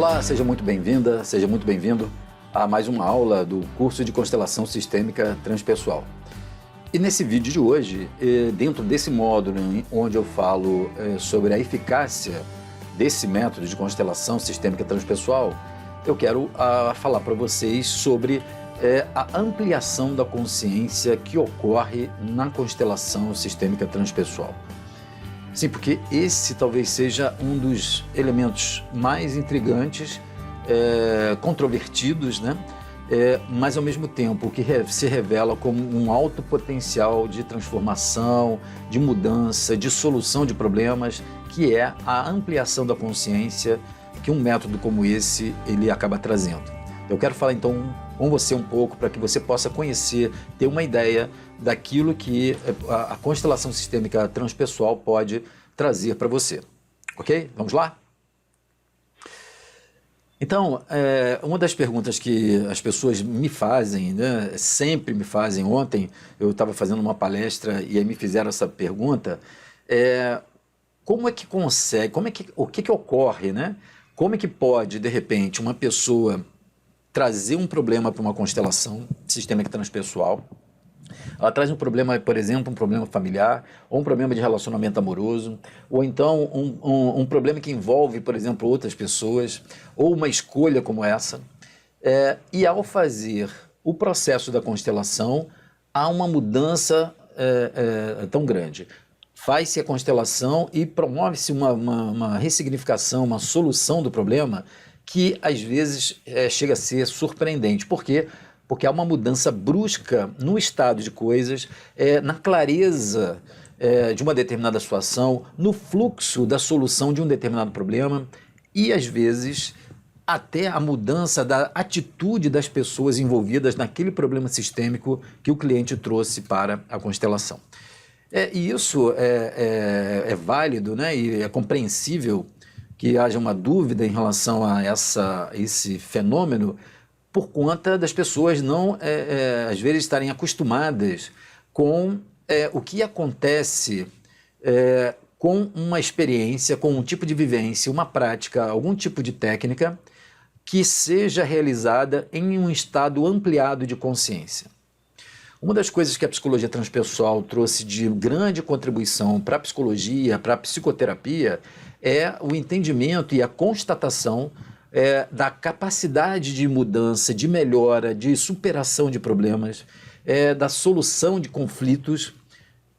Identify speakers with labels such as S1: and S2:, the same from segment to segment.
S1: Olá, seja muito bem-vinda, seja muito bem-vindo a mais uma aula do curso de Constelação Sistêmica Transpessoal. E nesse vídeo de hoje, dentro desse módulo onde eu falo sobre a eficácia desse método de constelação sistêmica transpessoal, eu quero falar para vocês sobre a ampliação da consciência que ocorre na constelação sistêmica transpessoal. Sim, porque esse talvez seja um dos elementos mais intrigantes, controvertidos, né? Mas ao mesmo tempo que se revela como um alto potencial de transformação, de mudança, de solução de problemas, que é a ampliação da consciência que um método como esse ele acaba trazendo. Eu quero falar então com você um pouco para que você possa conhecer, ter uma ideia daquilo que a constelação sistêmica transpessoal pode trazer para você. Ok? Vamos lá? Então, uma das perguntas que as pessoas me fazem, né, sempre me fazem, ontem eu estava fazendo uma palestra e aí me fizeram essa pergunta, como é que consegue, o que ocorre, né? Como é que pode, de repente, uma pessoa trazer um problema para uma constelação sistêmica transpessoal? Ela traz um problema, por exemplo, um problema familiar, ou um problema de relacionamento amoroso, ou então um problema que envolve, por exemplo, outras pessoas, ou uma escolha como essa. E ao fazer o processo da constelação, há uma mudança tão grande. Faz-se a constelação e promove-se uma ressignificação, uma solução do problema que às vezes chega a ser surpreendente. Por quê? Porque há uma mudança brusca no estado de coisas, na clareza de uma determinada situação, no fluxo da solução de um determinado problema e, às vezes, até a mudança da atitude das pessoas envolvidas naquele problema sistêmico que o cliente trouxe para a constelação. E isso é válido, né? E é compreensível que haja uma dúvida em relação a esse fenômeno, por conta das pessoas não, às vezes, estarem acostumadas com o que acontece com uma experiência, com um tipo de vivência, uma prática, algum tipo de técnica que seja realizada em um estado ampliado de consciência. Uma das coisas que a psicologia transpessoal trouxe de grande contribuição para a psicologia, para a psicoterapia, é o entendimento e a constatação da capacidade de mudança, de melhora, de superação de problemas, da solução de conflitos,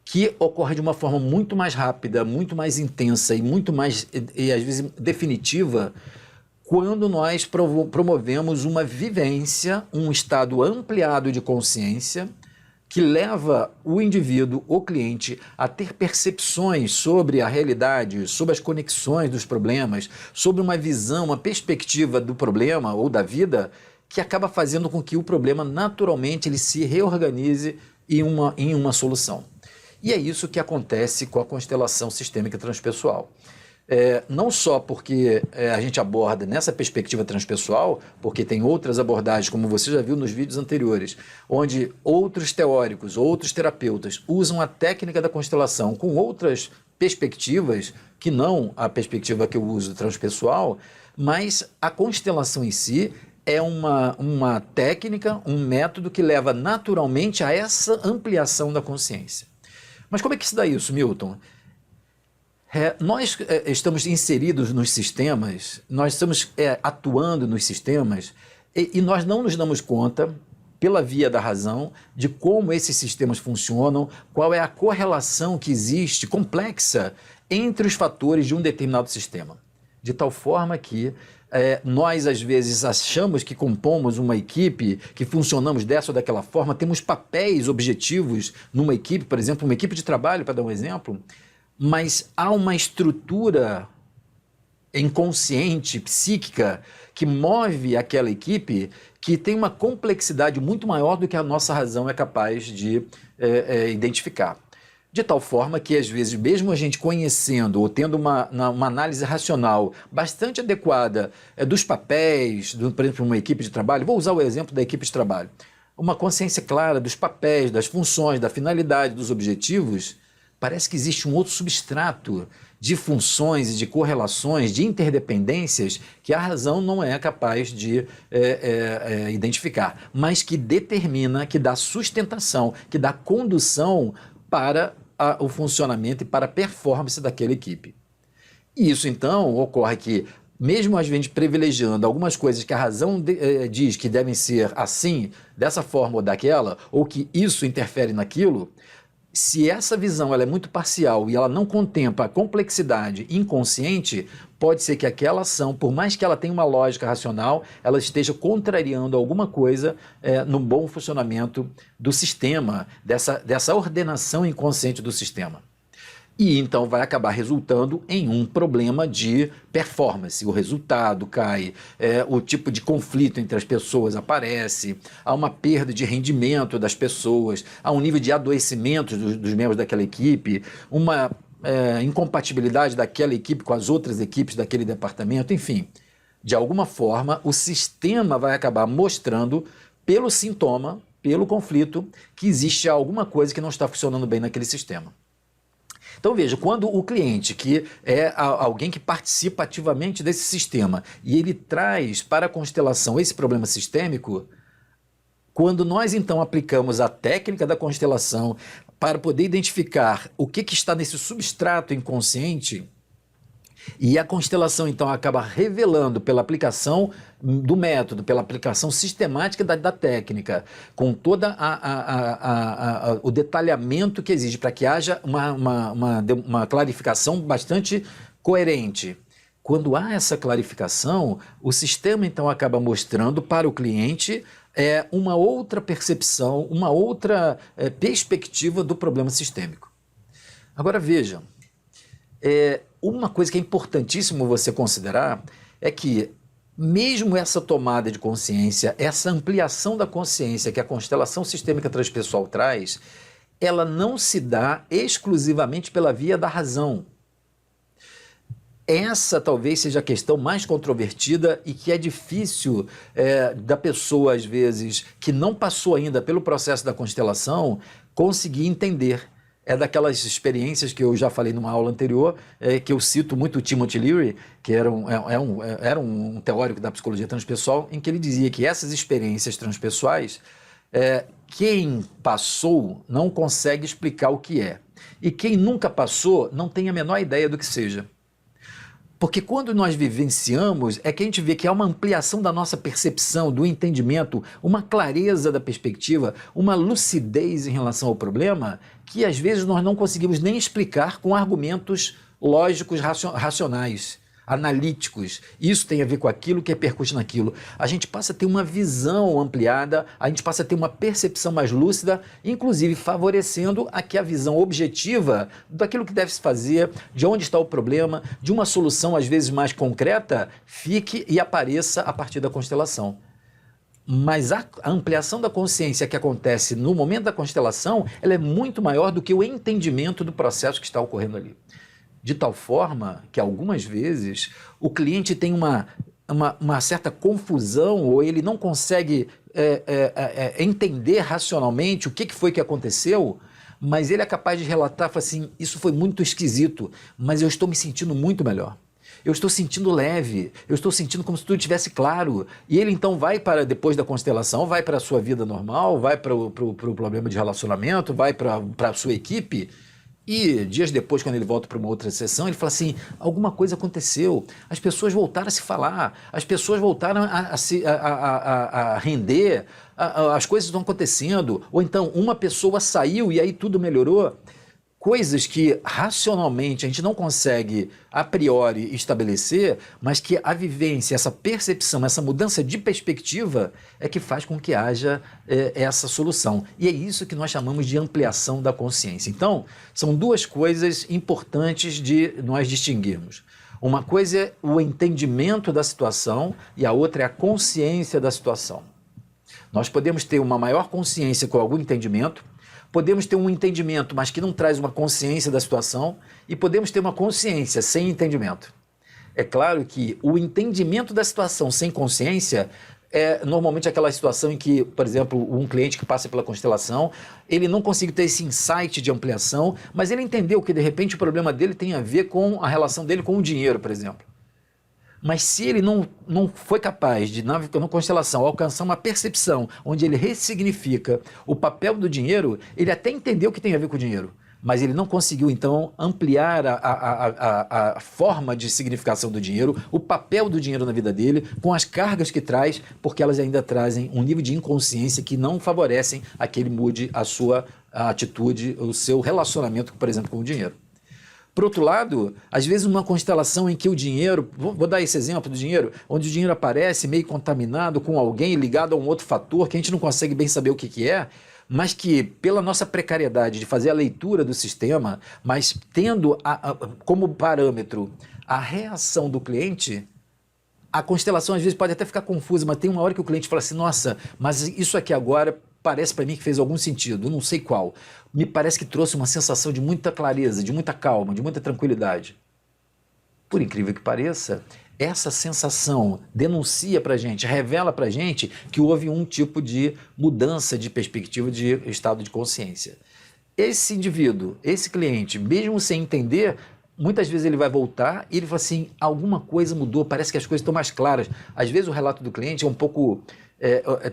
S1: que ocorre de uma forma muito mais rápida, muito mais intensa e muito mais, às vezes, definitiva, quando nós promovemos uma vivência, um estado ampliado de consciência, que leva o indivíduo, o cliente, a ter percepções sobre a realidade, sobre as conexões dos problemas, sobre uma visão, uma perspectiva do problema ou da vida, que acaba fazendo com que o problema naturalmente ele se reorganize em uma solução. E é isso que acontece com a constelação sistêmica transpessoal. Não só porque a gente aborda nessa perspectiva transpessoal, porque tem outras abordagens, como você já viu nos vídeos anteriores, onde outros teóricos, outros terapeutas usam a técnica da constelação com outras perspectivas, que não a perspectiva que eu uso transpessoal, mas a constelação em si é uma técnica, um método que leva naturalmente a essa ampliação da consciência. Mas como é que se dá isso, Milton? Nós estamos inseridos nos sistemas, nós estamos atuando nos sistemas e nós não nos damos conta, pela via da razão, de como esses sistemas funcionam, qual é a correlação que existe, complexa, entre os fatores de um determinado sistema. De tal forma que nós, às vezes, achamos que compomos uma equipe, que funcionamos dessa ou daquela forma, temos papéis objetivos numa equipe, por exemplo, uma equipe de trabalho, para dar um exemplo, mas há uma estrutura inconsciente, psíquica, que move aquela equipe, que tem uma complexidade muito maior do que a nossa razão é capaz de identificar. De tal forma que, às vezes, mesmo a gente conhecendo ou tendo uma análise racional bastante adequada dos papéis, por exemplo, uma equipe de trabalho, vou usar o exemplo da equipe de trabalho, uma consciência clara dos papéis, das funções, da finalidade, dos objetivos, parece que existe um outro substrato de funções e de correlações, de interdependências que a razão não é capaz de identificar, mas que determina, que dá sustentação, que dá condução para o funcionamento e para a performance daquela equipe. E isso, então, ocorre que, mesmo às vezes privilegiando algumas coisas que a razão diz que devem ser assim, dessa forma ou daquela, ou que isso interfere naquilo, se essa visão ela é muito parcial e ela não contempla a complexidade inconsciente, pode ser que aquela ação, por mais que ela tenha uma lógica racional, ela esteja contrariando alguma coisa no bom funcionamento do sistema, dessa ordenação inconsciente do sistema. E então vai acabar resultando em um problema de performance. O resultado cai, o tipo de conflito entre as pessoas aparece, há uma perda de rendimento das pessoas, há um nível de adoecimento dos membros daquela equipe, uma incompatibilidade daquela equipe com as outras equipes daquele departamento, enfim. De alguma forma, o sistema vai acabar mostrando, pelo sintoma, pelo conflito, que existe alguma coisa que não está funcionando bem naquele sistema. Então veja, quando o cliente, que é alguém que participa ativamente desse sistema, e ele traz para a constelação esse problema sistêmico, quando nós então aplicamos a técnica da constelação para poder identificar o que está nesse substrato inconsciente, e a constelação então acaba revelando pela aplicação do método, pela aplicação sistemática da técnica, com todo o detalhamento que exige para que haja uma clarificação bastante coerente. Quando há essa clarificação, o sistema então acaba mostrando para o cliente uma outra percepção, uma outra perspectiva do problema sistêmico. Agora vejam, uma coisa que é importantíssimo você considerar é que mesmo essa tomada de consciência, essa ampliação da consciência que a constelação sistêmica transpessoal traz, ela não se dá exclusivamente pela via da razão. Essa talvez seja a questão mais controvertida e que é difícil da pessoa, às vezes, que não passou ainda pelo processo da constelação, conseguir entender. É daquelas experiências que eu já falei numa aula anterior, que eu cito muito o Timothy Leary, que era um teórico da psicologia transpessoal, em que ele dizia que essas experiências transpessoais, quem passou não consegue explicar o que é. E quem nunca passou não tem a menor ideia do que seja. Porque quando nós vivenciamos, é que a gente vê que há uma ampliação da nossa percepção, do entendimento, uma clareza da perspectiva, uma lucidez em relação ao problema, que às vezes nós não conseguimos nem explicar com argumentos lógicos, racionais, analíticos. Isso tem a ver com aquilo que repercute naquilo. A gente passa a ter uma visão ampliada, a gente passa a ter uma percepção mais lúcida, inclusive favorecendo a que a visão objetiva daquilo que deve se fazer, de onde está o problema, de uma solução às vezes mais concreta, fique e apareça a partir da constelação. Mas a ampliação da consciência que acontece no momento da constelação, ela é muito maior do que o entendimento do processo que está ocorrendo ali. De tal forma que, algumas vezes, o cliente tem uma certa confusão ou ele não consegue entender racionalmente o que foi que aconteceu, mas ele é capaz de relatar, fala assim, isso foi muito esquisito, mas eu estou me sentindo muito melhor. Eu estou sentindo leve, eu estou sentindo como se tudo estivesse claro. E ele então vai para, depois da constelação, vai para a sua vida normal, vai para o problema de relacionamento, vai para a sua equipe. E dias depois, quando ele volta para uma outra sessão, ele fala assim, alguma coisa aconteceu, as pessoas voltaram a se falar, as pessoas voltaram a render, as coisas estão acontecendo, ou então uma pessoa saiu e aí tudo melhorou. Coisas que racionalmente a gente não consegue a priori estabelecer, mas que a vivência, essa percepção, essa mudança de perspectiva é que faz com que haja essa solução. E é isso que nós chamamos de ampliação da consciência. Então, são duas coisas importantes de nós distinguirmos. Uma coisa é o entendimento da situação e a outra é a consciência da situação. Nós podemos ter uma maior consciência com algum entendimento, podemos ter um entendimento, mas que não traz uma consciência da situação, e podemos ter uma consciência sem entendimento. É claro que o entendimento da situação sem consciência é normalmente aquela situação em que, por exemplo, um cliente que passa pela constelação, ele não conseguiu ter esse insight de ampliação, mas ele entendeu que de repente o problema dele tem a ver com a relação dele com o dinheiro, por exemplo. Mas se ele não foi capaz de, na constelação, alcançar uma percepção onde ele ressignifica o papel do dinheiro, ele até entendeu que tem a ver com o dinheiro, mas ele não conseguiu, então, ampliar a forma de significação do dinheiro, o papel do dinheiro na vida dele, com as cargas que traz, porque elas ainda trazem um nível de inconsciência que não favorecem a que ele mude a sua atitude, o seu relacionamento, por exemplo, com o dinheiro. Por outro lado, às vezes uma constelação em que o dinheiro, vou dar esse exemplo do dinheiro, onde o dinheiro aparece meio contaminado com alguém ligado a um outro fator que a gente não consegue bem saber o que é, mas que pela nossa precariedade de fazer a leitura do sistema, mas tendo como parâmetro a reação do cliente, a constelação às vezes pode até ficar confusa, mas tem uma hora que o cliente fala assim, nossa, mas isso aqui agora parece para mim que fez algum sentido, não sei qual. Me parece que trouxe uma sensação de muita clareza, de muita calma, de muita tranquilidade. Por incrível que pareça, essa sensação denuncia para a gente, revela para a gente que houve um tipo de mudança de perspectiva de estado de consciência. Esse indivíduo, esse cliente, mesmo sem entender, muitas vezes ele vai voltar e ele fala assim, alguma coisa mudou, parece que as coisas estão mais claras. Às vezes o relato do cliente é um pouco...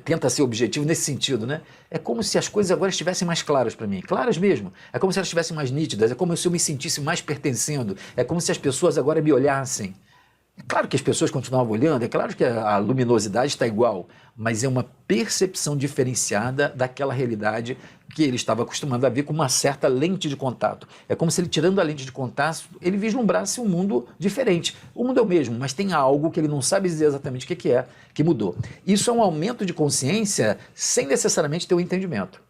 S1: tenta ser objetivo nesse sentido, né? É como se as coisas agora estivessem mais claras para mim, claras mesmo. É como se elas estivessem mais nítidas, é como se eu me sentisse mais pertencendo, é como se as pessoas agora me olhassem. É claro que as pessoas continuavam olhando, é claro que a luminosidade está igual, mas é uma percepção diferenciada daquela realidade que ele estava acostumado a ver com uma certa lente de contato. É como se ele, tirando a lente de contato, ele vislumbrasse um mundo diferente. O mundo é o mesmo, mas tem algo que ele não sabe dizer exatamente o que é, que mudou. Isso é um aumento de consciência sem necessariamente ter o entendimento.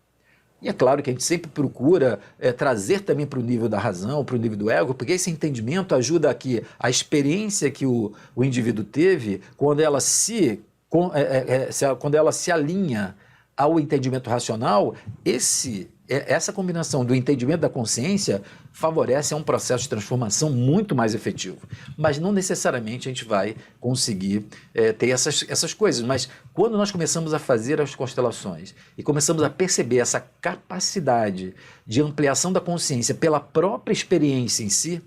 S1: E é claro que a gente sempre procura trazer também para o nível da razão, para o nível do ego, porque esse entendimento ajuda a que a experiência que o indivíduo teve, quando ela quando ela se alinha ao entendimento racional, essa combinação do entendimento da consciência favorece a um processo de transformação muito mais efetivo. Mas não necessariamente a gente vai conseguir ter essas coisas. Mas quando nós começamos a fazer as constelações e começamos a perceber essa capacidade de ampliação da consciência pela própria experiência em si,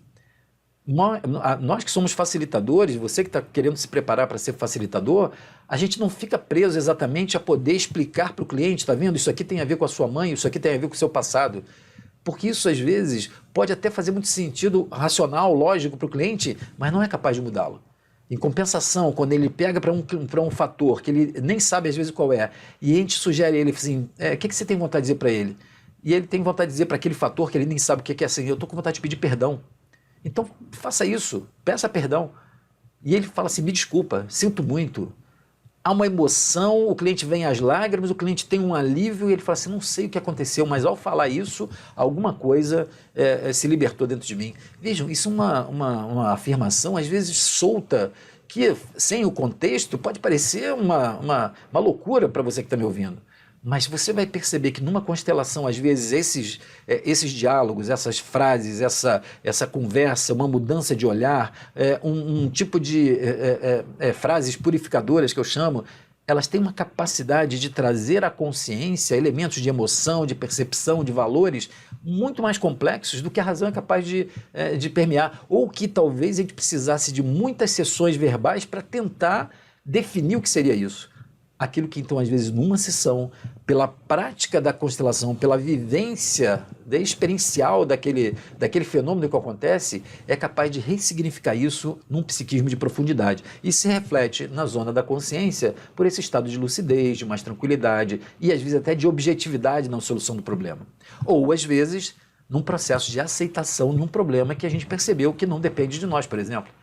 S1: nós que somos facilitadores, você que está querendo se preparar para ser facilitador, a gente não fica preso exatamente a poder explicar para o cliente, está vendo? Isso aqui tem a ver com a sua mãe, isso aqui tem a ver com o seu passado. Porque isso, às vezes, pode até fazer muito sentido racional, lógico para o cliente, mas não é capaz de mudá-lo. Em compensação, quando ele pega para um fator que ele nem sabe às vezes qual é, e a gente sugere a ele assim, o que você tem vontade de dizer para ele? E ele tem vontade de dizer para aquele fator que ele nem sabe o que é assim, eu estou com vontade de pedir perdão. Então, faça isso, peça perdão. E ele fala assim, me desculpa, sinto muito. Há uma emoção, o cliente vem às lágrimas, o cliente tem um alívio e ele fala assim, não sei o que aconteceu, mas ao falar isso, alguma coisa se libertou dentro de mim. Vejam, isso é uma afirmação, às vezes solta, que sem o contexto pode parecer uma loucura para você que está me ouvindo. Mas você vai perceber que numa constelação, às vezes, esses diálogos, essas frases, essa conversa, uma mudança de olhar, um tipo de frases purificadoras que eu chamo, elas têm uma capacidade de trazer à consciência elementos de emoção, de percepção, de valores muito mais complexos do que a razão é capaz de permear. Ou que talvez a gente precisasse de muitas sessões verbais para tentar definir o que seria isso. Aquilo que, então, às vezes, numa sessão, pela prática da constelação, pela vivência experiencial daquele fenômeno que acontece, é capaz de ressignificar isso num psiquismo de profundidade. E se reflete na zona da consciência por esse estado de lucidez, de mais tranquilidade e, às vezes, até de objetividade na solução do problema. Ou, às vezes, num processo de aceitação de um problema que a gente percebeu que não depende de nós, por exemplo.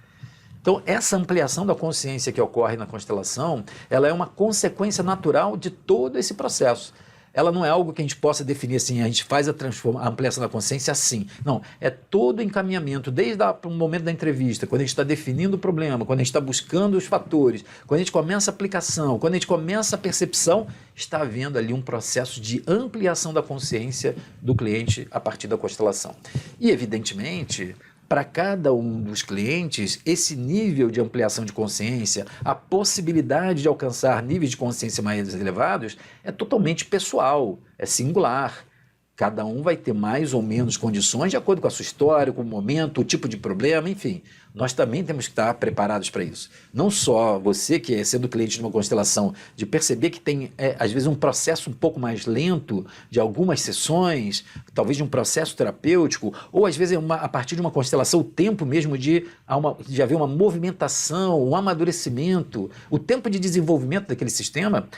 S1: Então, essa ampliação da consciência que ocorre na constelação, ela é uma consequência natural de todo esse processo. Ela não é algo que a gente possa definir assim, a gente faz a ampliação da consciência assim. Não, é todo o encaminhamento, desde o momento da entrevista, quando a gente está definindo o problema, quando a gente está buscando os fatores, quando a gente começa a aplicação, quando a gente começa a percepção, está havendo ali um processo de ampliação da consciência do cliente a partir da constelação. E, evidentemente, para cada um dos clientes, esse nível de ampliação de consciência, a possibilidade de alcançar níveis de consciência mais elevados, é totalmente pessoal, é singular. Cada um vai ter mais ou menos condições de acordo com a sua história, com o momento, o tipo de problema, enfim. Nós também temos que estar preparados para isso. Não só você, que é sendo cliente de uma constelação, de perceber que tem, às vezes, um processo um pouco mais lento de algumas sessões, talvez de um processo terapêutico, ou às vezes a partir de uma constelação, o tempo mesmo de haver uma movimentação, um amadurecimento, o tempo de desenvolvimento daquele sistema,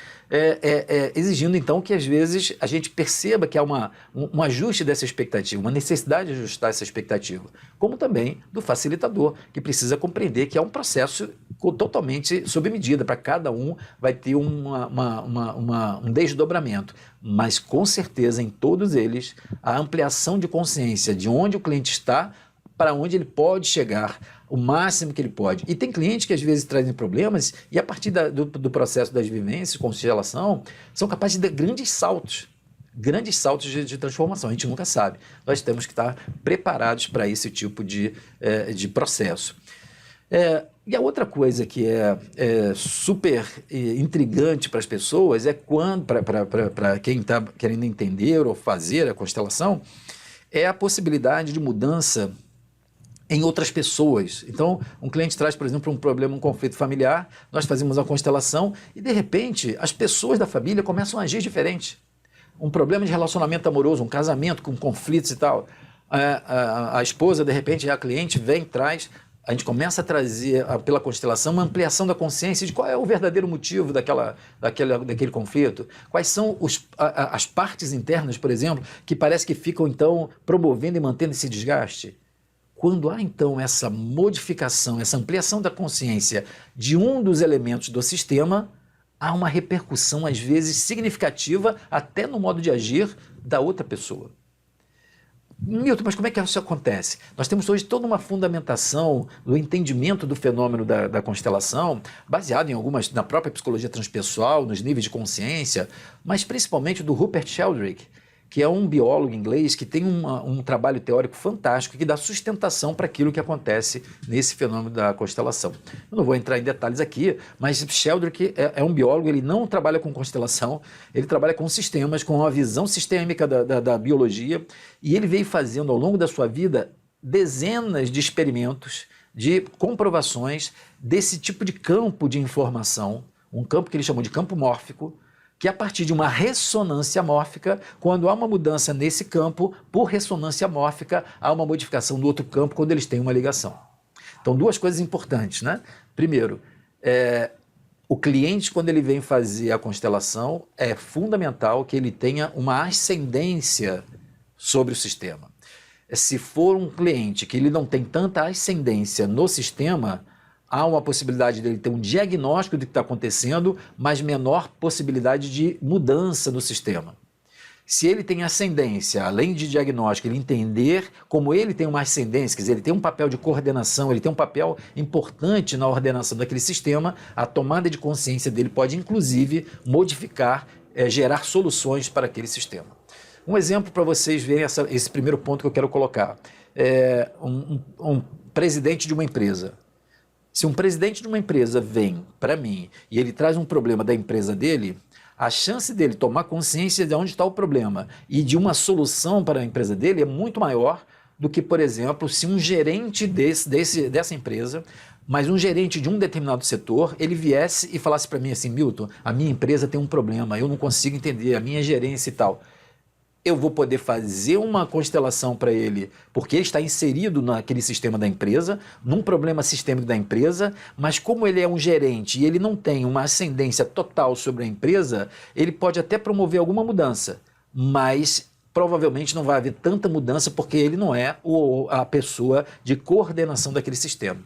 S1: exigindo então que às vezes a gente perceba que há um ajuste dessa expectativa, uma necessidade de ajustar essa expectativa, como também do facilitador, que precisa compreender que é um processo totalmente sob medida, para cada um vai ter um desdobramento, mas com certeza em todos eles a ampliação de consciência de onde o cliente está, para onde ele pode chegar, o máximo que ele pode. E tem clientes que às vezes trazem problemas e a partir do processo das vivências, constelação, são capazes de dar grandes saltos de transformação, a gente nunca sabe. Nós temos que estar preparados para esse tipo de processo. E a outra coisa que é super intrigante para as pessoas é quando, para quem está querendo entender ou fazer a constelação, é a possibilidade de mudança em outras pessoas. Então, um cliente traz, por exemplo, um problema, um conflito familiar, nós fazemos a constelação e, de repente, as pessoas da família começam a agir diferente. Um problema de relacionamento amoroso, um casamento com conflitos e tal. A esposa, de repente, a cliente vem, traz, a gente começa a trazer pela constelação uma ampliação da consciência de qual é o verdadeiro motivo daquele conflito, quais são as partes internas, por exemplo, que parece que ficam, então, promovendo e mantendo esse desgaste. Quando há, então, essa modificação, essa ampliação da consciência de um dos elementos do sistema, há uma repercussão, às vezes, significativa, até no modo de agir da outra pessoa. Milton, mas como é que isso acontece? Nós temos hoje toda uma fundamentação do entendimento do fenômeno da constelação, baseado na própria psicologia transpessoal, nos níveis de consciência, mas principalmente do Rupert Sheldrake, que é um biólogo inglês que tem um trabalho teórico fantástico que dá sustentação para aquilo que acontece nesse fenômeno da constelação. Eu não vou entrar em detalhes aqui, mas Sheldrake é um biólogo, ele não trabalha com constelação, ele trabalha com sistemas, com uma visão sistêmica da biologia, e ele veio fazendo ao longo da sua vida dezenas de experimentos, de comprovações desse tipo de campo de informação, um campo que ele chamou de campo mórfico, que a partir de uma ressonância mórfica, quando há uma mudança nesse campo, por ressonância mórfica, há uma modificação do outro campo quando eles têm uma ligação. Então, duas coisas importantes, né? Primeiro, o cliente, quando ele vem fazer a constelação, é fundamental que ele tenha uma ascendência sobre o sistema. Se for um cliente que ele não tem tanta ascendência no sistema, há uma possibilidade dele ter um diagnóstico do que está acontecendo, mas menor possibilidade de mudança no sistema. Se ele tem ascendência, além de diagnóstico, ele entender como ele tem uma ascendência, quer dizer, ele tem um papel de coordenação, ele tem um papel importante na ordenação daquele sistema, a tomada de consciência dele pode, inclusive, modificar, gerar soluções para aquele sistema. Um exemplo para vocês verem esse primeiro ponto que eu quero colocar. Um presidente de uma empresa. Se um presidente de uma empresa vem para mim e ele traz um problema da empresa dele, a chance dele tomar consciência de onde está o problema e de uma solução para a empresa dele é muito maior do que, por exemplo, se um gerente dessa empresa, mas um gerente de um determinado setor, ele viesse e falasse para mim assim: Milton, a minha empresa tem um problema, eu não consigo entender, a minha gerência e tal. Eu vou poder fazer uma constelação para ele, porque ele está inserido naquele sistema da empresa, num problema sistêmico da empresa, mas como ele é um gerente e ele não tem uma ascendência total sobre a empresa, ele pode até promover alguma mudança, mas provavelmente não vai haver tanta mudança porque ele não é a pessoa de coordenação daquele sistema.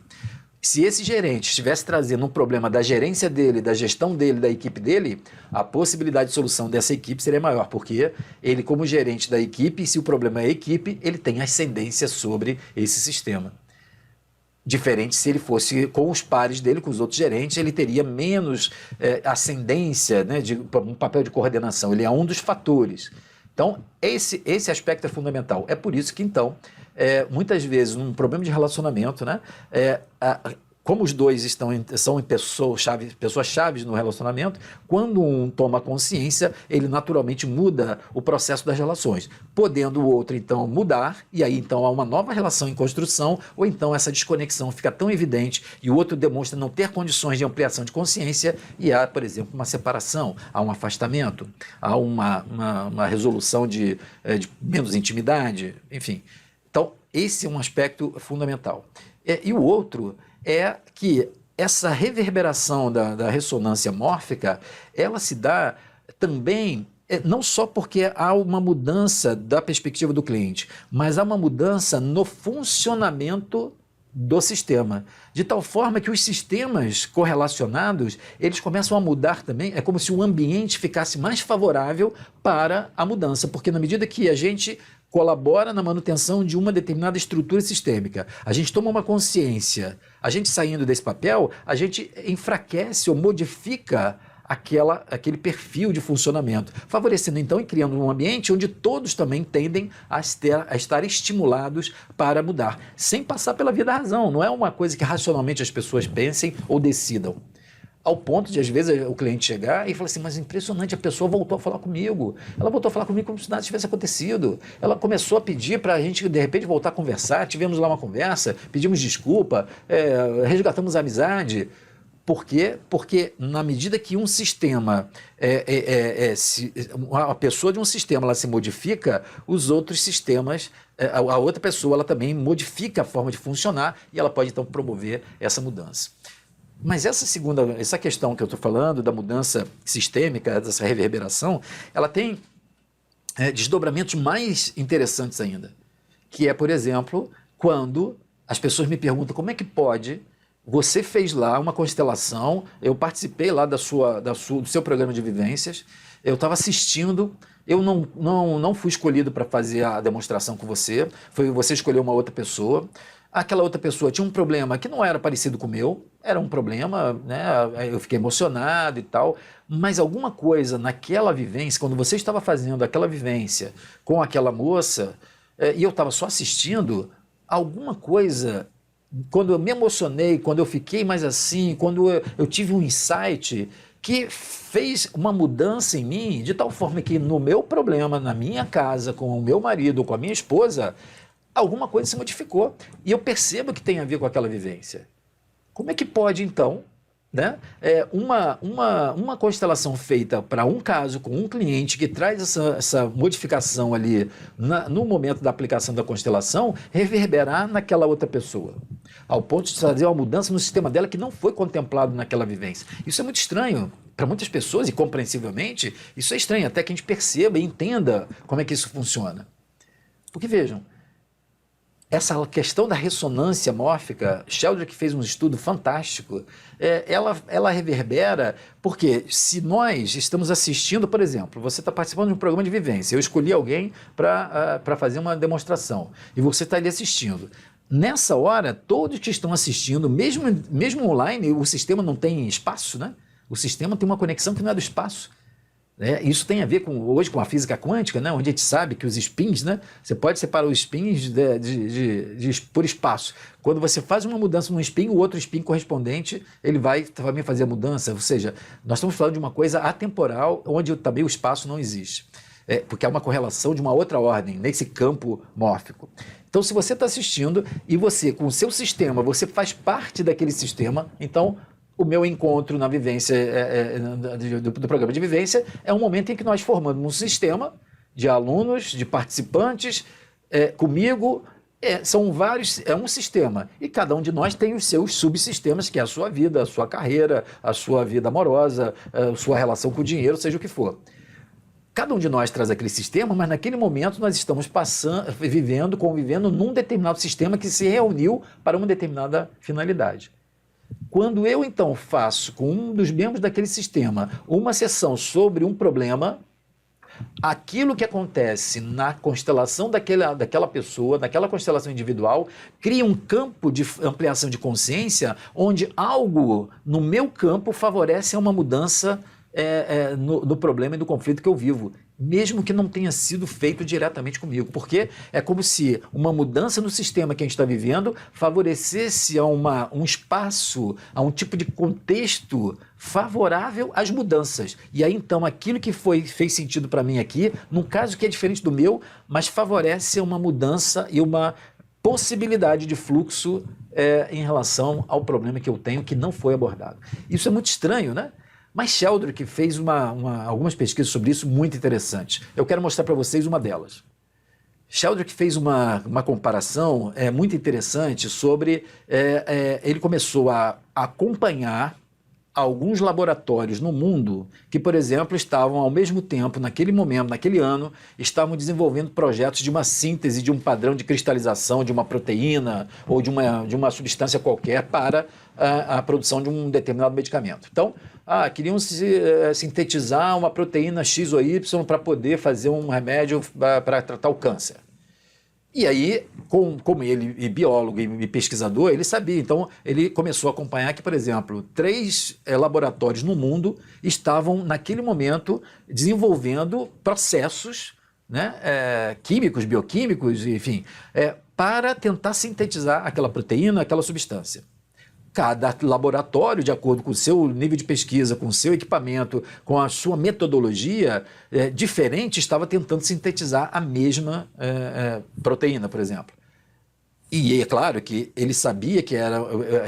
S1: Se esse gerente estivesse trazendo um problema da gerência dele, da gestão dele, da equipe dele, a possibilidade de solução dessa equipe seria maior, porque ele, como gerente da equipe, se o problema é a equipe, ele tem ascendência sobre esse sistema. Diferente se ele fosse com os pares dele, com os outros gerentes, ele teria menos ascendência, né, um papel de coordenação. Ele é um dos fatores. Então, esse aspecto é fundamental. É por isso que, então, muitas vezes, num problema de relacionamento, né? Como os dois são pessoas chaves no relacionamento, quando um toma consciência, ele naturalmente muda o processo das relações, podendo o outro então mudar, e aí então há uma nova relação em construção, ou então essa desconexão fica tão evidente e o outro demonstra não ter condições de ampliação de consciência e há, por exemplo, uma separação, há um afastamento, há uma resolução de menos intimidade, enfim. Então, esse é um aspecto fundamental. E o outro é que essa reverberação da ressonância mórfica, ela se dá também, não só porque há uma mudança da perspectiva do cliente, mas há uma mudança no funcionamento do sistema, de tal forma que os sistemas correlacionados, eles começam a mudar também, é como se o ambiente ficasse mais favorável para a mudança, porque na medida que a gente colabora na manutenção de uma determinada estrutura sistêmica, a gente toma uma consciência, a gente saindo desse papel, a gente enfraquece ou modifica aquele perfil de funcionamento, favorecendo então e criando um ambiente onde todos também tendem a estar estimulados para mudar, sem passar pela via da razão. Não é uma coisa que racionalmente as pessoas pensem ou decidam. Ao ponto de, às vezes, o cliente chegar e falar assim, mas impressionante, a pessoa voltou a falar comigo. Ela voltou a falar comigo como se nada tivesse acontecido. Ela começou a pedir para a gente, de repente, voltar a conversar. Tivemos lá uma conversa, pedimos desculpa, resgatamos a amizade. Por quê? Porque na medida que um sistema, a pessoa de um sistema ela se modifica, os outros sistemas, a outra pessoa ela também modifica a forma de funcionar e ela pode então promover essa mudança. Mas essa questão que eu estou falando, da mudança sistêmica, dessa reverberação, ela tem desdobramentos mais interessantes ainda, que é, por exemplo, quando as pessoas me perguntam como é que pode, você fez lá uma constelação, eu participei lá do seu programa de vivências, eu estava assistindo, eu não fui escolhido para fazer a demonstração com você, você escolheu uma outra pessoa. Aquela outra pessoa tinha um problema que não era parecido com o meu, era um problema, né? Eu fiquei emocionado e tal, mas alguma coisa naquela vivência, quando você estava fazendo aquela vivência com aquela moça, e eu estava só assistindo, alguma coisa, quando eu me emocionei, quando eu fiquei mais assim, quando eu tive um insight que fez uma mudança em mim, de tal forma que no meu problema, na minha casa, com o meu marido, com a minha esposa, alguma coisa se modificou. E eu percebo que tem a ver com aquela vivência. Como é que pode, então, né, uma constelação feita para um caso, com um cliente que traz essa modificação ali no momento da aplicação da constelação, reverberar naquela outra pessoa, ao ponto de trazer uma mudança no sistema dela que não foi contemplado naquela vivência? Isso é muito estranho. Para muitas pessoas, e compreensivelmente, isso é estranho, até que a gente perceba e entenda como é que isso funciona. Porque, vejam, essa questão da ressonância mórfica, Sheldrake fez um estudo fantástico, ela reverbera, porque se nós estamos assistindo, por exemplo, você está participando de um programa de vivência, eu escolhi alguém para fazer uma demonstração, e você está ali assistindo. Nessa hora, todos que estão assistindo, mesmo online, o sistema não tem espaço, né? O sistema tem uma conexão que não é do espaço. Isso tem a ver hoje com a física quântica, né, onde a gente sabe que os spins, né, você pode separar os spins por espaço. Quando você faz uma mudança num spin, o outro spin correspondente ele vai também fazer a mudança. Ou seja, nós estamos falando de uma coisa atemporal, onde também o espaço não existe. Porque há uma correlação de uma outra ordem, nesse campo mórfico. Então, se você está assistindo e você, com o seu sistema, você faz parte daquele sistema, então o meu encontro na vivência do programa de vivência é um momento em que nós formamos um sistema de alunos, de participantes, comigo, são vários, é um sistema, e cada um de nós tem os seus subsistemas, que é a sua vida, a sua carreira, a sua vida amorosa, a sua relação com o dinheiro, seja o que for. Cada um de nós traz aquele sistema, mas naquele momento nós estamos convivendo num determinado sistema que se reuniu para uma determinada finalidade. Quando eu, então, faço com um dos membros daquele sistema uma sessão sobre um problema, aquilo que acontece na constelação daquela pessoa, naquela constelação individual, cria um campo de ampliação de consciência onde algo no meu campo favorece uma mudança no problema e no conflito que eu vivo. mesmo que não tenha sido feito diretamente comigo, porque é como se uma mudança no sistema que a gente está vivendo favorecesse a um espaço, a um tipo de contexto favorável às mudanças. E aí, então, aquilo que fez sentido para mim aqui, num caso que é diferente do meu, mas favorece uma mudança e uma possibilidade de fluxo em relação ao problema que eu tenho que não foi abordado. Isso é muito estranho, né? Mas Sheldrick fez algumas pesquisas sobre isso muito interessantes. Eu quero mostrar para vocês uma delas. Sheldrick fez uma comparação muito interessante sobre... ele começou a acompanhar alguns laboratórios no mundo que, por exemplo, estavam ao mesmo tempo, naquele momento, naquele ano, estavam desenvolvendo projetos de uma síntese de um padrão de cristalização de uma proteína ou de uma substância qualquer para a produção de um determinado medicamento. Então, queriam sintetizar uma proteína X ou Y para poder fazer um remédio para tratar o câncer. E aí, como ele é biólogo e pesquisador, ele sabia. Então, ele começou a acompanhar que, por exemplo, 3 laboratórios no mundo estavam, naquele momento, desenvolvendo processos, né, químicos, bioquímicos, enfim, para tentar sintetizar aquela proteína, aquela substância. Cada laboratório, de acordo com o seu nível de pesquisa, com o seu equipamento, com a sua metodologia diferente, estava tentando sintetizar a mesma proteína, por exemplo. E é claro que ele sabia que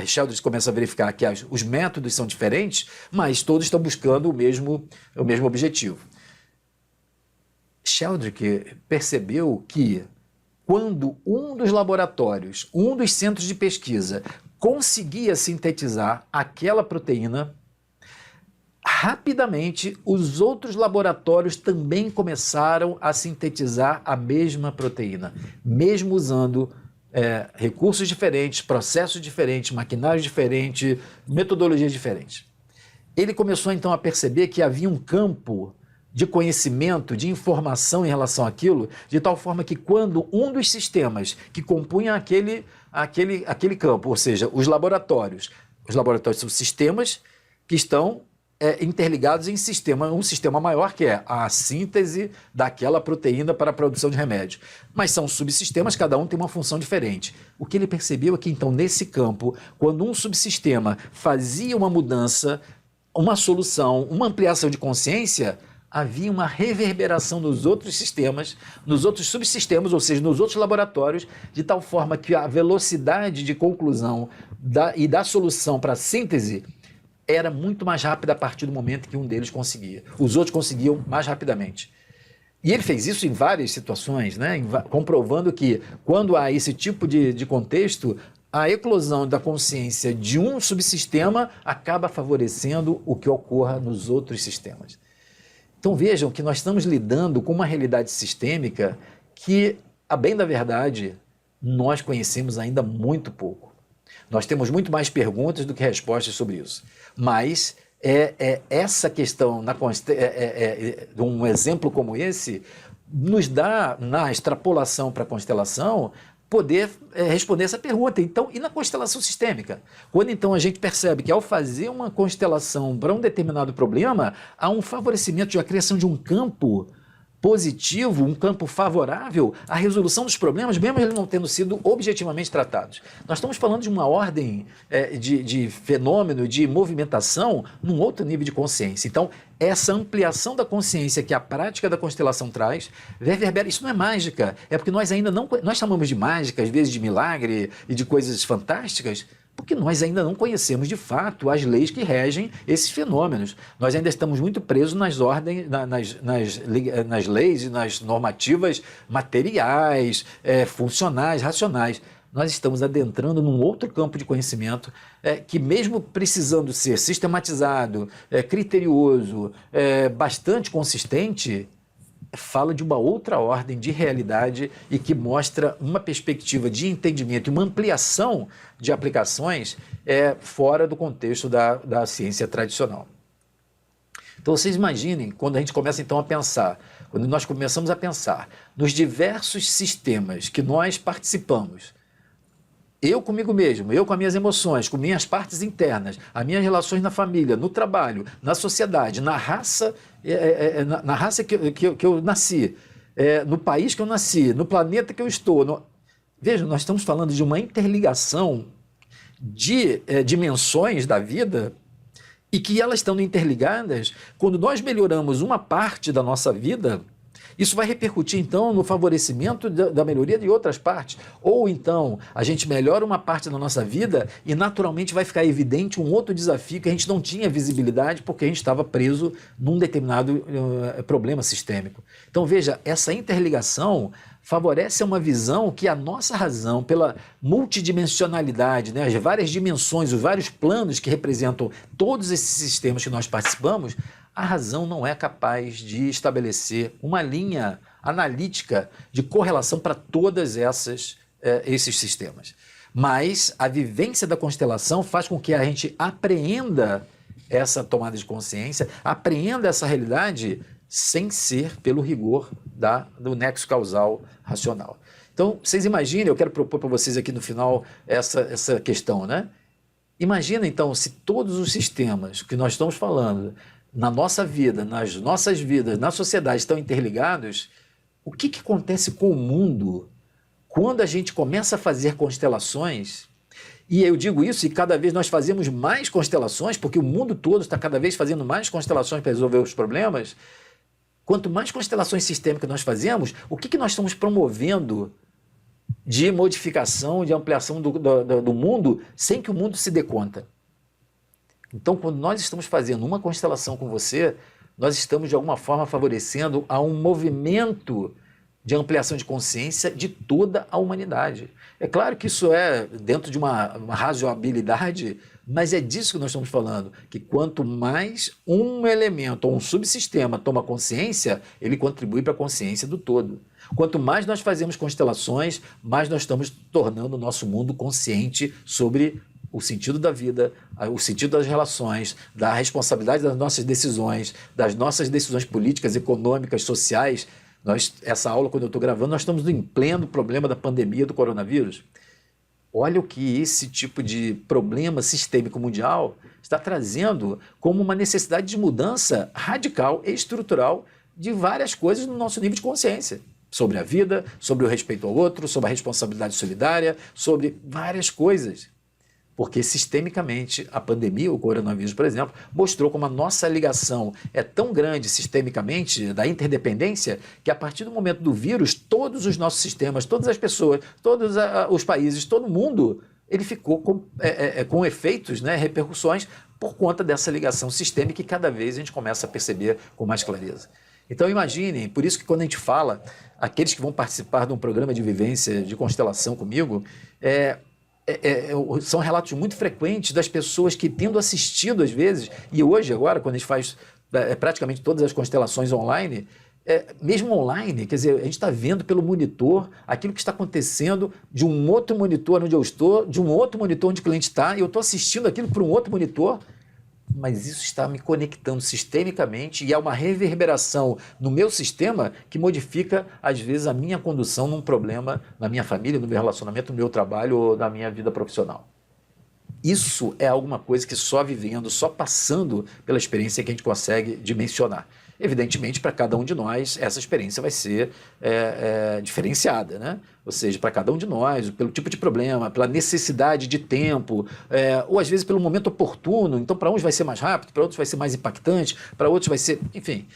S1: Sheldrick começa a verificar que os métodos são diferentes, mas todos estão buscando o mesmo objetivo. Sheldrick percebeu que quando um dos laboratórios, um dos centros de pesquisa, conseguia sintetizar aquela proteína, rapidamente os outros laboratórios também começaram a sintetizar a mesma proteína, mesmo usando recursos diferentes, processos diferentes, maquinários diferentes, metodologias diferentes. Ele começou então a perceber que havia um campo de conhecimento, de informação em relação àquilo, de tal forma que quando um dos sistemas que compunham aquele campo, ou seja, os laboratórios são sistemas que estão interligados em um sistema maior, que é a síntese daquela proteína para a produção de remédio. Mas são subsistemas, cada um tem uma função diferente. O que ele percebeu é que, então, nesse campo, quando um subsistema fazia uma mudança, uma solução, uma ampliação de consciência, havia uma reverberação nos outros sistemas, nos outros subsistemas, ou seja, nos outros laboratórios, de tal forma que a velocidade de conclusão e da solução para a síntese era muito mais rápida a partir do momento que um deles conseguia. Os outros conseguiam mais rapidamente. E ele fez isso em várias situações, né? Comprovando que, quando há esse tipo de contexto, a eclosão da consciência de um subsistema acaba favorecendo o que ocorra nos outros sistemas. Então vejam que nós estamos lidando com uma realidade sistêmica que, a bem da verdade, nós conhecemos ainda muito pouco. Nós temos muito mais perguntas do que respostas sobre isso. Mas essa questão, um exemplo como esse, nos dá, na extrapolação para a constelação, poder responder essa pergunta. Então, e na constelação sistêmica? Quando então a gente percebe que, ao fazer uma constelação para um determinado problema, há um favorecimento de a criação de um campo positivo, um campo favorável à resolução dos problemas, mesmo eles não tendo sido objetivamente tratados. Nós estamos falando de uma ordem de fenômeno, de movimentação, num outro nível de consciência. Então, essa ampliação da consciência que a prática da constelação traz, reverbera. Isso não é mágica, é porque nós ainda não... Nós chamamos de mágica, às vezes de milagre e de coisas fantásticas, porque nós ainda não conhecemos de fato as leis que regem esses fenômenos. Nós ainda estamos muito presos nas ordens, nas leis e nas normativas materiais, funcionais, racionais. Nós estamos adentrando num outro campo de conhecimento que, mesmo precisando ser sistematizado, criterioso, bastante consistente, fala de uma outra ordem de realidade e que mostra uma perspectiva de entendimento e uma ampliação de aplicações fora do contexto da ciência tradicional. Então vocês imaginem, quando a gente começa então a pensar, quando nós começamos a pensar nos diversos sistemas que nós participamos, eu comigo mesmo, eu com as minhas emoções, com minhas partes internas, as minhas relações na família, no trabalho, na sociedade, na raça, na raça que eu nasci, no país que eu nasci, no planeta que eu estou. Veja, nós estamos falando de uma interligação de dimensões da vida e que elas estando interligadas, quando nós melhoramos uma parte da nossa vida, isso vai repercutir, então, no favorecimento da melhoria de outras partes. Ou, então, a gente melhora uma parte da nossa vida e, naturalmente, vai ficar evidente um outro desafio que a gente não tinha visibilidade porque a gente estava preso num determinado problema sistêmico. Então, veja, essa interligação favorece uma visão que a nossa razão, pela multidimensionalidade, né, as várias dimensões, os vários planos que representam todos esses sistemas que nós participamos, a razão não é capaz de estabelecer uma linha analítica de correlação para todas esses sistemas. Mas a vivência da constelação faz com que a gente apreenda essa tomada de consciência, apreenda essa realidade sem ser pelo rigor do nexo causal racional. Então, vocês imaginem, eu quero propor para vocês aqui no final essa questão, né? Imagina, então, se todos os sistemas que nós estamos falando na nossa vida, nas nossas vidas, na sociedade estão interligados, o que acontece com o mundo quando a gente começa a fazer constelações? E eu digo isso e cada vez nós fazemos mais constelações, porque o mundo todo está cada vez fazendo mais constelações para resolver os problemas. Quanto mais constelações sistêmicas nós fazemos, o que nós estamos promovendo de modificação, de ampliação do mundo, sem que o mundo se dê conta? Então, quando nós estamos fazendo uma constelação com você, nós estamos, de alguma forma, favorecendo a um movimento de ampliação de consciência de toda a humanidade. É claro que isso é dentro de uma razoabilidade, mas é disso que nós estamos falando, que quanto mais um elemento ou um subsistema toma consciência, ele contribui para a consciência do todo. Quanto mais nós fazemos constelações, mais nós estamos tornando o nosso mundo consciente sobre o sentido da vida, o sentido das relações, da responsabilidade das nossas decisões políticas, econômicas, sociais. Essa aula, quando eu estou gravando, nós estamos em pleno problema da pandemia do coronavírus. Olha o que esse tipo de problema sistêmico mundial está trazendo como uma necessidade de mudança radical e estrutural de várias coisas no nosso nível de consciência. Sobre a vida, sobre o respeito ao outro, sobre a responsabilidade solidária, sobre várias coisas. Porque sistemicamente a pandemia, o coronavírus, por exemplo, mostrou como a nossa ligação é tão grande sistemicamente, da interdependência, que a partir do momento do vírus, todos os nossos sistemas, todas as pessoas, todos os países, todo mundo, ele ficou com efeitos, né, repercussões, por conta dessa ligação sistêmica que cada vez a gente começa a perceber com mais clareza. Então imaginem, por isso que quando a gente fala, aqueles que vão participar de um programa de vivência de constelação comigo, são relatos muito frequentes das pessoas que, tendo assistido às vezes, e hoje, agora, quando a gente faz praticamente todas as constelações online, mesmo online, quer dizer, a gente está vendo pelo monitor aquilo que está acontecendo de um outro monitor onde eu estou, de um outro monitor onde o cliente está, e eu estou assistindo aquilo por um outro monitor, mas isso está me conectando sistemicamente e é uma reverberação no meu sistema que modifica, às vezes, a minha condução num problema na minha família, no meu relacionamento, no meu trabalho ou na minha vida profissional. Isso é alguma coisa que só vivendo, só passando pela experiência que a gente consegue dimensionar. Evidentemente, para cada um de nós, essa experiência vai ser diferenciada, né? Ou seja, para cada um de nós, pelo tipo de problema, pela necessidade de tempo, ou às vezes pelo momento oportuno. Então, para uns vai ser mais rápido, para outros vai ser mais impactante, para outros vai ser... Enfim,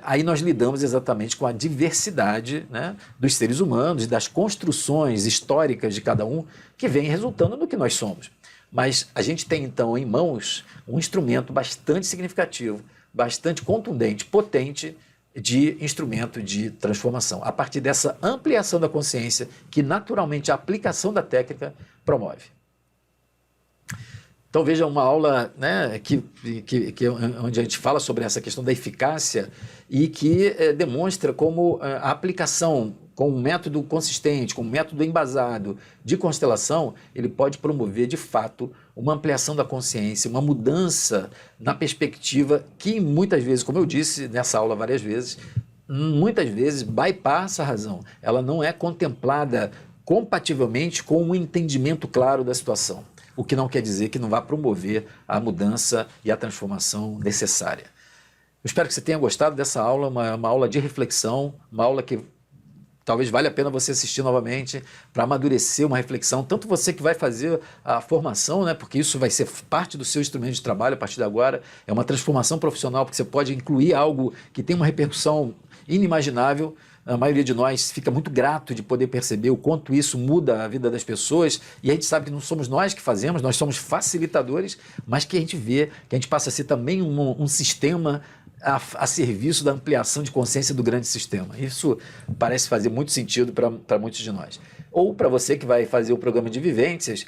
S1: aí nós lidamos exatamente com a diversidade, né, dos seres humanos e das construções históricas de cada um que vem resultando no que nós somos. Mas a gente tem, então, em mãos um instrumento bastante significativo, bastante contundente, potente, de instrumento de transformação, a partir dessa ampliação da consciência que, naturalmente, a aplicação da técnica promove. Então, veja uma aula, né, onde a gente fala sobre essa questão da eficácia e que demonstra como a aplicação com um método consistente, com um método embasado de constelação, ele pode promover, de fato, uma ampliação da consciência, uma mudança na perspectiva que, muitas vezes, como eu disse nessa aula várias vezes, muitas vezes bypassa a razão. Ela não é contemplada compativelmente com um entendimento claro da situação, o que não quer dizer que não vá promover a mudança e a transformação necessária. Eu espero que você tenha gostado dessa aula, uma aula de reflexão, uma aula que talvez valha a pena você assistir novamente para amadurecer uma reflexão, tanto você que vai fazer a formação, né, porque isso vai ser parte do seu instrumento de trabalho a partir de agora, é uma transformação profissional, porque você pode incluir algo que tem uma repercussão inimaginável. A maioria de nós fica muito grato de poder perceber o quanto isso muda a vida das pessoas, e a gente sabe que não somos nós que fazemos, nós somos facilitadores, mas que a gente vê que a gente passa a ser também um sistema a serviço da ampliação de consciência do grande sistema. Isso parece fazer muito sentido para muitos de nós. Ou para você que vai fazer o programa de vivências,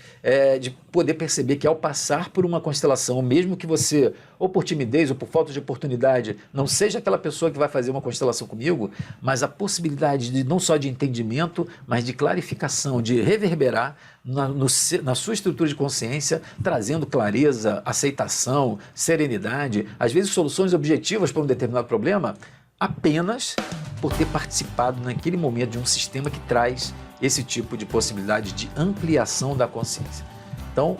S1: de poder perceber que ao passar por uma constelação, mesmo que você, ou por timidez ou por falta de oportunidade, não seja aquela pessoa que vai fazer uma constelação comigo, mas a possibilidade de não só de entendimento, mas de clarificação, de reverberar na sua estrutura de consciência, trazendo clareza, aceitação, serenidade, às vezes soluções objetivas para um determinado problema, apenas por ter participado naquele momento de um sistema que traz esse tipo de possibilidade de ampliação da consciência. Então,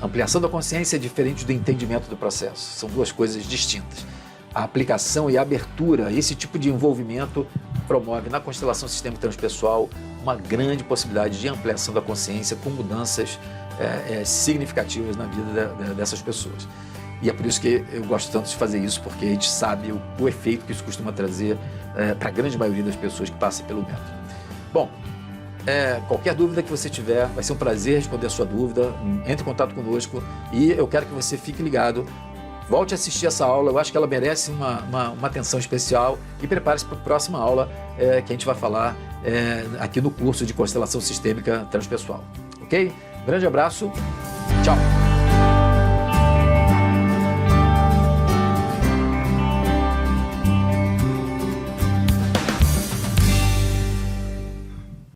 S1: ampliação da consciência é diferente do entendimento do processo, são duas coisas distintas. A aplicação e a abertura, esse tipo de envolvimento promove na constelação sistêmica transpessoal uma grande possibilidade de ampliação da consciência com mudanças significativas na vida dessas pessoas. E é por isso que eu gosto tanto de fazer isso, porque a gente sabe o efeito que isso costuma trazer para a grande maioria das pessoas que passam pelo método. Bom, qualquer dúvida que você tiver, vai ser um prazer responder a sua dúvida, entre em contato conosco e eu quero que você fique ligado, volte a assistir essa aula, eu acho que ela merece uma atenção especial e prepare-se para a próxima aula que a gente vai falar aqui no curso de Constelação Sistêmica Transpessoal. Ok? Grande abraço, tchau!